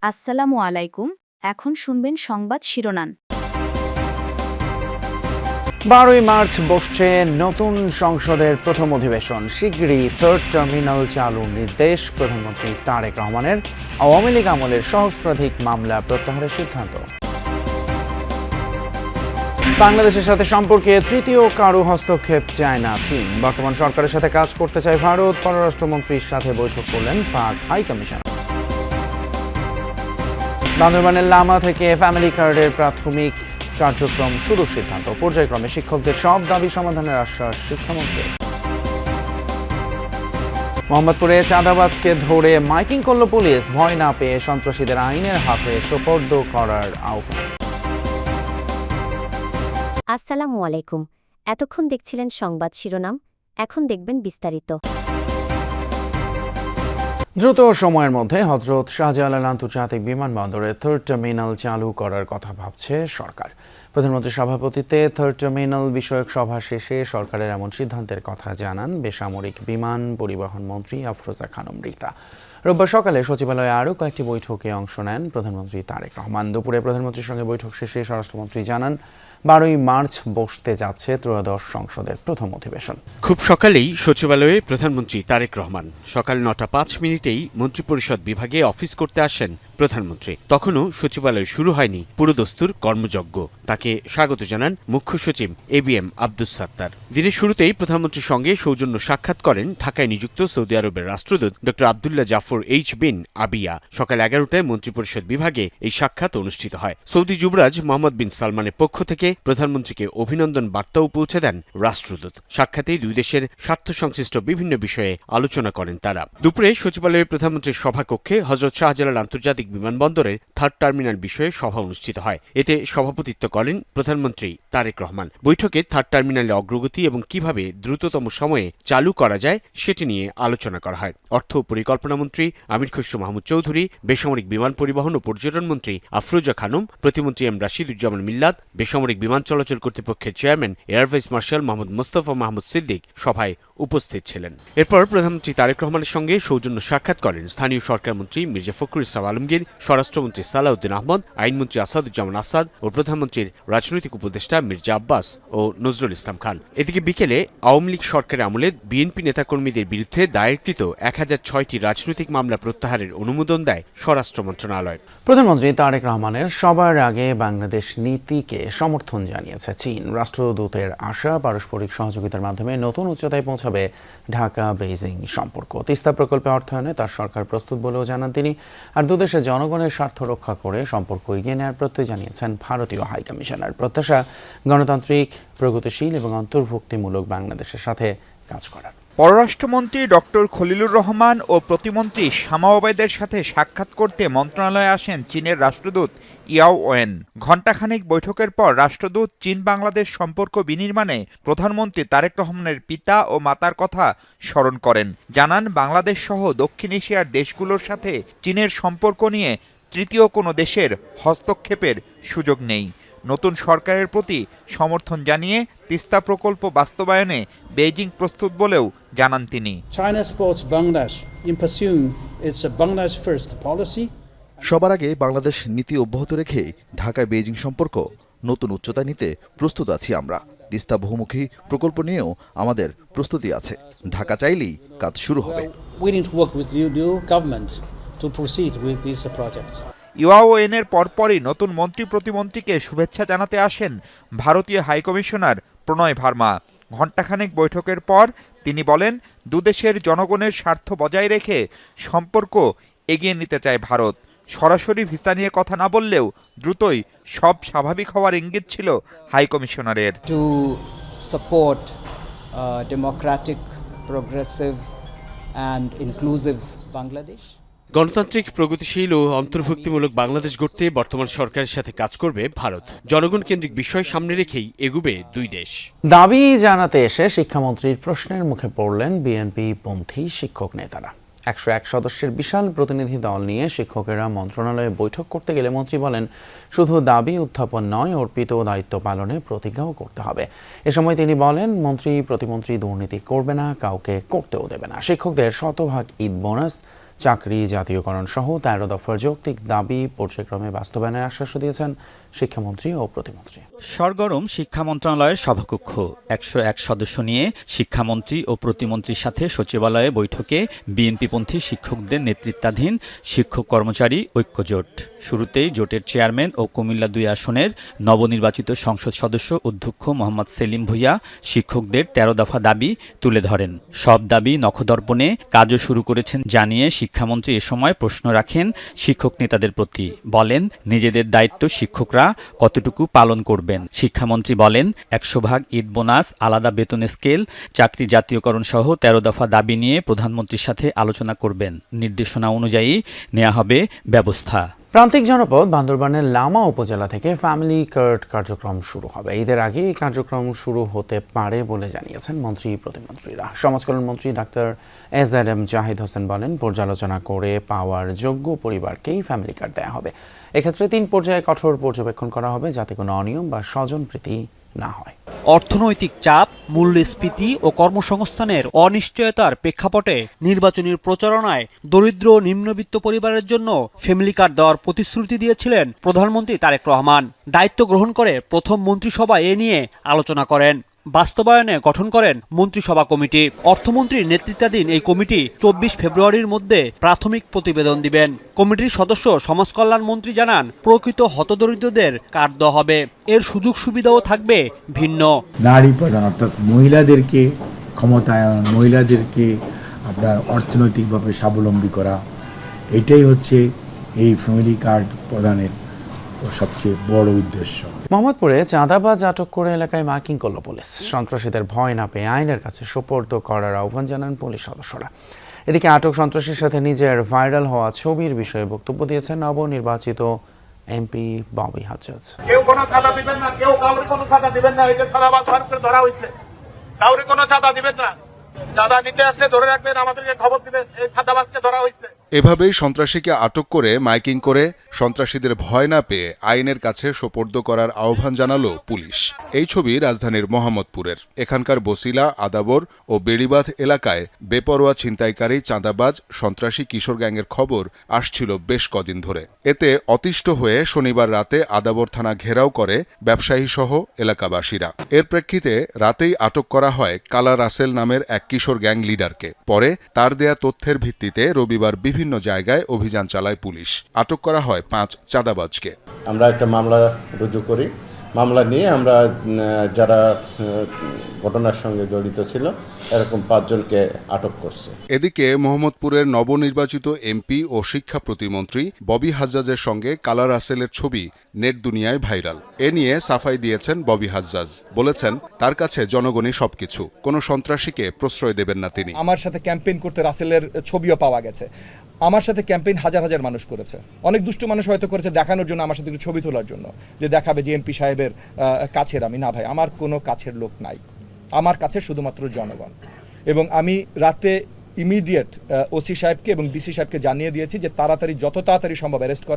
আসসালামু আলাইকুম। এখন শুনবেন সংবাদ শিরোনাম। 12ই মার্চ বসছে নতুন সংসদের প্রথম অধিবেশন। শিগগিরই থার্ড টার্মিনাল চালুর নির্দেশ প্রধানমন্ত্রী তারেক রহমানের। আওয়ামী লীগ আমলের সহস্রাধিক মামলা প্রত্যাহারের সিদ্ধান্ত। বাংলাদেশের সাথে সম্পর্কে তৃতীয় কারো হস্তক্ষেপ চায় না চীন। বর্তমান সরকারের সাথে কাজ করতে চায় ভারত। পররাষ্ট্রমন্ত্রীর সাথে বৈঠক করলেন পাক হাই কমিশনার। বান্দরবানের লামা থেকে ফ্যামিলি কার্ডের প্রাথমিক কার্যক্রম শুরুর সিদ্ধান্ত। পর্যায়ক্রমে শিক্ষকদের সব দাবি সমাধানের আশ্বাস শিক্ষামন্ত্রী। মোহাম্মদপুরে চাঁদাবাজকে ধরে মাইকিং করল পুলিশ। ভয় না পেয়ে সন্ত্রাসীদের আইনের হাতে সোপর্দ করার আহ্বান। আসসালামু আলাইকুম। এতক্ষণ দেখছিলেন সংবাদ শিরোনাম, এখন দেখবেন বিস্তারিত। দ্রুত সময়ের মধ্যে হযরত শাহজালাল আন্তর্জাতিক বিমানবন্দরে থার্ড টার্মিনাল চালু করার কথা ভাবছে সরকার। প্রধানমন্ত্রীর সভাপতিত্বে থার্ড টার্মিনাল বিষয়ক সভা শেষে সরকারের এমন সিদ্ধান্তের কথা জানান বেসামরিক বিমান পরিবহন মন্ত্রী আফরোজা খানম রিতা। রোববার সকালে সচিবালয়ে আরও কয়েকটি বৈঠকে অংশ নেন প্রধানমন্ত্রী তারেক রহমান। দুপুরে প্রধানমন্ত্রীর সঙ্গে বৈঠক শেষে স্বরাষ্ট্রমন্ত্রী জানান 12ই মার্চ বসতে যাচ্ছে ত্রয়োদশ সংসদের প্রথম অধিবেশন। খুব সকালেই সচিবালয়ে প্রধানমন্ত্রী তারেক রহমান। সকাল 9:05 মন্ত্রিপরিষদ বিভাগে অফিস করতে আসেন প্রধানমন্ত্রী। তখনও সচিবালয় শুরু হয়নি পুরোদস্তুর কর্মযজ্ঞ। তাকে স্বাগত জানান মুখ্য সচিব ABM আব্দুস সাত্তার। দিনের শুরুতেই প্রধানমন্ত্রীর সঙ্গে সৌজন্য সাক্ষাৎ করেন ঢাকায় নিযুক্ত সৌদি আরবের রাষ্ট্রদূত ডক্টর আবদুল্লাহ জাফর H বিন আবিয়া। সকাল 11টায় মন্ত্রিপরিষদ বিভাগে এই সাক্ষাৎ অনুষ্ঠিত হয়। সৌদি যুবরাজ মোহাম্মদ বিন সালমানের পক্ষ থেকে প্রধানমন্ত্রীকে অভিনন্দন বার্তাও পৌঁছে দেন রাষ্ট্রদূত। সাক্ষাতে দুই দেশের স্বার্থ সংশ্লিষ্ট বিভিন্ন বিষয়ে আলোচনা করেন তারা। দুপুরে সচিবালয়ে প্রধানমন্ত্রীর সভাকক্ষে হযরত শাহজালাল আন্তর্জাতিক বিমানবন্দরের থার্ড টার্মিনাল বিষয়ে সভা অনুষ্ঠিত হয়। এতে সভাপতিত্ব করেন প্রধানমন্ত্রী তারেক রহমান। বৈঠকে থার্ড টার্মিনালে অগ্রগতি এবং কিভাবে দ্রুততম সময়ে চালু করা যায় সেটি নিয়ে আলোচনা করা হয়। অর্থ ও পরিকল্পনা মন্ত্রী আমির খসরু মাহমুদ চৌধুরী, বেসামরিক বিমান পরিবহন ও পর্যটন মন্ত্রী আফরোজা খানম, প্রতিমন্ত্রী এম রাশিদুজ্জামান মিল্লাত, বেসামরিক বিমান চলাচল কর্তৃপক্ষের chairman air vice marshal Mohammad Mostafa Mahmud Siddique সভায় উপস্থিত ছিলেন। এরপর প্রধানমন্ত্রী তারেক রহমানের সঙ্গে সৌজন্য সাক্ষাৎ করেন স্থানীয় সরকার মন্ত্রী মির্জা ফখরুল ইসলাম আলমগীর, স্বরাষ্ট্রমন্ত্রী সালাউদ্দিন আহমদ, আইনমন্ত্রী আসাদুজ্জামান আসাদ ও প্রধানমন্ত্রীর রাজনৈতিক উপদেষ্টা মির্জা আব্বাস ও নজরুল ইসলাম খান। এদিকে বিকেলে আওয়ামী লীগ সরকারের আমলে বিএনপি নেতাকর্মীদের বিরুদ্ধে দায়েরকৃত 1006টি রাজনৈতিক মামলা প্রত্যাহারের অনুমোদন দেয় স্বরাষ্ট্র মন্ত্রণালয়। প্রধানমন্ত্রী তারেক রহমানের সবার আগে বাংলাদেশ নীতিকে সমর্থন জানিয়েছে চীন। রাষ্ট্রদূতের আশা, পারস্পরিক সহযোগিতার মাধ্যমে নতুন উচ্চতায় পৌঁছাবে ঢাকা বেইজিং সম্পর্ক। তিস্তা প্রকল্পে অর্থায়নে তার সরকার প্রস্তুত বলেও জানান তিনি। আর দুদেশের জনগণের স্বার্থ রক্ষা করে সম্পর্ক এগিয়ে নেওয়ার প্রত্যয় জানিয়েছেন ভারতীয় হাই কমিশনার। প্রত্যাশা গণতান্ত্রিক, প্রগতিশীল এবং অন্তর্ভুক্তিমূলক বাংলাদেশের সাথে কাজ করার। পররাষ্ট্রমন্ত্রী ডক্টর খলিলুর রহমান ও প্রতিমন্ত্রী শামা ওবায়দের সাথে সাক্ষাৎ করতে মন্ত্রণালয়ে আসেন চীনের রাষ্ট্রদূত ইয়াও ওয়েন। ঘণ্টাখানেক বৈঠকের পর রাষ্ট্রদূত চীন বাংলাদেশ সম্পর্ক বিনির্মাণে প্রধানমন্ত্রী তারেক রহমানের পিতা ও মাতার কথা স্মরণ করেন। জানান বাংলাদেশ সহ দক্ষিণ এশিয়ার দেশগুলোর সাথে চীনের সম্পর্ক নিয়ে তৃতীয় কোনো দেশের হস্তক্ষেপের সুযোগ নেই। নতুন সরকারের প্রতি সমর্থন জানিয়ে তিস্তা প্রকল্প বাস্তবায়নে বেইজিং প্রস্তুত বলেও জানান তিনি। China supports Bangladesh in pursuing its Bangladesh first policy. সবার আগে বাংলাদেশ নীতি অব্যাহত রেখে ঢাকায় বেইজিং সম্পর্ক নতুন উচ্চতায় নিতে প্রস্তুত আছি আমরা। তিস্তা বহুমুখী প্রকল্প নিয়েও আমাদের প্রস্তুতি আছে। ঢাকা চাইলেই কাজ শুরু হবে। We need to work with the new government to proceed with these projects. ইউএনের পরপরই নতুন মন্ত্রী প্রতিমন্ত্রীকে শুভেচ্ছা জানাতে আসেন ভারতীয় হাইকমিশনার প্রণয় ভার্মা। ঘণ্টাখানেক বৈঠকের পর তিনি বলেন, দুদেশের জনগণের স্বার্থ বজায় রেখে সম্পর্ক এগিয়ে নিতে চায় ভারত। সরাসরি ভিসা নিয়ে কথা না বললেও দ্রুতই সব স্বাভাবিক হওয়ার ইঙ্গিত ছিল হাইকমিশনারের। To support democratic, progressive and inclusive Bangladesh. গণতান্ত্রিক, প্রগতিশীল ও অন্তর্ভুক্তিমূলক বাংলাদেশ গড়তে বর্তমান সরকারের সাথে কাজ করবে ভারত। জনগণ কেন্দ্রিক বিষয় সামনে রেখেই এগুবে দুই দেশ। দাবি জানাতে এসে শিক্ষামন্ত্রীর প্রশ্নের মুখে পড়লেন বিএনপি পন্থী শিক্ষক নেতারা। 101 সদস্যের বিশাল প্রতিনিধি দল নিয়ে শিক্ষকেরা মন্ত্রণালয়ে বৈঠক করতে গেলে মন্ত্রী বলেন, শুধু দাবি উত্থাপন নয়, অর্পিত দায়িত্ব পালনে প্রতিজ্ঞাও করতে হবে। এ সময় তিনি বলেন, মন্ত্রী প্রতিমন্ত্রী দুর্নীতি করবে না, কাউকে করতেও দেবে না। শিক্ষকদের শতভাগ ঈদ বোনাস চাকরি জাতীয়করণ সহ 13 দফার যৌক্তিক দাবি পর্যায়ক্রমে বাস্তবায়নের আশ্বাস দিয়েছেন শিক্ষামন্ত্রী ও প্রতিমন্ত্রী। সরগরম শিক্ষা মন্ত্রণালয়ের সভাকক্ষ 101 সদস্য নিয়ে শিক্ষামন্ত্রী ও প্রতিমন্ত্রীর সাথে সচিবালয়ে বৈঠকে বিএনপিপন্থী শিক্ষকদের নেতৃত্বাধীন শিক্ষক কর্মচারী ঐক্যজোট। শুরুতেই জোটের চেয়ারম্যান ও কুমিল্লা 2 আসনের নবনির্বাচিত সংসদ সদস্য অধ্যক্ষ মোহাম্মদ সেলিম ভূঁইয়া শিক্ষকদের 13 দফা দাবি তুলে ধরেন। সব দাবি নখদর্পণে কাজও শুরু করেছেন জানিয়ে শিক্ষামন্ত্রী এ সময় প্রশ্ন রাখেন শিক্ষক নেতাদের প্রতি। বলেন, নিজেদের দায়িত্ব শিক্ষকরা কতটুকু পালন করবেন। শিক্ষামন্ত্রী বলেন, 100% ঈদ বোনাস, আলাদা বেতন স্কেল, চাকরি জাতীয়করণ সহ 13 দফা দাবি নিয়ে প্রধানমন্ত্রীর সাথে আলোচনা করবেন। নির্দেশনা অনুযায়ী নেওয়া হবে ব্যবস্থা। প্রান্তিক জনপদ বান্দরবানের লামা উপজেলা থেকে ফ্যামিলি কার্ড কার্যক্রম শুরু হবে। ঈদের আগে এই কার্যক্রম শুরু হতে পারে বলে জানিয়েছেন মন্ত্রী প্রতিমন্ত্রীরা। সমাজ কল্যাণ মন্ত্রী ডাক্তার এজএডএম জাহিদ হোসেন বলেন, পর্যালোচনা করে পাওয়ার যোগ্য পরিবারকেই ফ্যামিলি কার্ড দেওয়া হবে। এক্ষেত্রে 3 পর্যায়ে কঠোর পর্যবেক্ষণ করা হবে যাতে কোনো অনিয়ম বা স্বজনপ্রীতি না হয়। অর্থনৈতিক চাপ, মূল্যস্ফীতি ও কর্মসংস্থানের অনিশ্চয়তার প্রেক্ষাপটে নির্বাচনী প্রচারণায় দরিদ্র ও নিম্নবিত্ত পরিবারের জন্য ফ্যামিলি কার্ড দেওয়ার প্রতিশ্রুতি দিয়েছিলেন প্রধানমন্ত্রী তারেক রহমান। দায়িত্ব গ্রহণ করে প্রথম মন্ত্রিসভায় এ নিয়ে আলোচনা করেন। বাস্তবায়নে গঠন করেন মন্ত্রিসভা কমিটি। অর্থমন্ত্রীর নেতৃত্বাধীন এই কমিটি 24 ফেব্রুয়ারির মধ্যে প্রাথমিক প্রতিবেদন দিবেন। কমিটির সদস্য সমাজ কল্যাণ মন্ত্রী জানান, প্রকৃত হতদরিদ্রদের কার্ড দেওয়া হবে। এর সুযোগ সুবিধাও থাকবে ভিন্ন। নারী প্রধান অর্থাৎ মহিলাদেরকে ক্ষমতায়ন, মহিলাদেরকে আপনার অর্থনৈতিকভাবে স্বাবলম্বী করা, এটাই হচ্ছে এই ফ্যামিলি কার্ড প্রদানের সবচেয়ে বড় উদ্দেশ্য। মোহাম্মদপুরে চাঁদাবাজ আটক করে এলাকায় মাইকিং করল পুলিশ। সন্ত্রাসীদের ভয় না পেয়ে আইনের কাছে সোপর্দ করার আহ্বান জানান পুলিশ সদস্যরা। এদিকে আটক সন্ত্রাসীর সাথে নিজের ভাইরাল হওয়া ছবির বিষয়ে বক্তব্য দিয়েছেন নবনির্বাচিত এমপি ববি হাজ্জাজ। কেউ কোনো চাঁদা দিবেন না, কেউ কাউরে কোনো চাঁদা দিবেন না। এই যে চাঁদাবাজ ফারুককে ধরা হয়েছে, কাউরে কোনো চাঁদা দিবেন না। চাঁদা নিতে আসলে ধরে রাখবেন, আমাদেরকে খবর দিবেন এই চাঁদাবাজকে ধরা হয়েছে। এভাবেই সন্ত্রাসীকে আটক করে মাইকিং করে সন্ত্রাসীদের ভয় না পেয়ে আইনের কাছে সোপর্দ করার আহ্বান জানালো পুলিশ। এই ছবি রাজধানীর মোহাম্মদপুরের। এখানকার বসিলা, আদাবর ও বেড়িবাঁধ এলাকায় বেপরোয়া ছিনতাইকারী, চাঁদাবাজ, সন্ত্রাসী কিশোর গ্যাংয়ের খবর আসছিল বেশ কদিন ধরে। এতে অতিষ্ঠ হয়ে শনিবার রাতে আদাবর থানা ঘেরাও করে ব্যবসায়ী সহ এলাকাবাসীরা। এর প্রেক্ষিতে রাতেই আটক করা হয় কালা রাসেল নামের এক কিশোর গ্যাং লিডারকে। পরে তার দেয়া তথ্যের ভিত্তিতে রবিবার বিভিন্ন জায়গায় অভিযান চালায় পুলিশ। আটক করা হয় 5 চাঁদাবাজকে। আমরা একটা মামলা রুজু করি। মামলা নিয়ে আমরা যারা ঘটনার সঙ্গে জড়িত ছিল এরকম 5 জনকে আটক করছে। এদিকে মোহাম্মদপুরের নবনির্বাচিত এমপি ও শিক্ষা প্রতিমন্ত্রী ববি হাজ্জাজের সঙ্গে কালা রাসেলের ছবি নেট দুনিয়ায় ভাইরাল। এ নিয়ে সাফাই দিয়েছেন ববি হাজ্জাজ। বলেছেন, তার কাছে জনগণই সবকিছু, কোনো সন্ত্রাসীকে প্রশ্রয় দেবেন না তিনি। আমার সাথে ক্যাম্পেইন করতে রাসেলের ছবিও পাওয়া গেছে। আমার সাথে ক্যাম্পেইন হাজার হাজার মানুষ করেছে। অনেক দুষ্ট মানুষ হয়তো করেছে দেখানোর জন্য, আমার সাথে একটু ছবি তোলার জন্য, যে দেখাবে যে এমপি সাহেবের কাছের আমি। না ভাই, আমার কোনো কাছের লোক নাই, আমার কাছে শুধুমাত্র জনগণ। এবং আমি রাতে ইমিডিয়েট ওসি সাহেবকে এবং ডিসি সাহেবকে জানিয়ে দিয়েছি যে যত তাড়াতাড়ি সম্ভব অ্যারেস্ট করেন।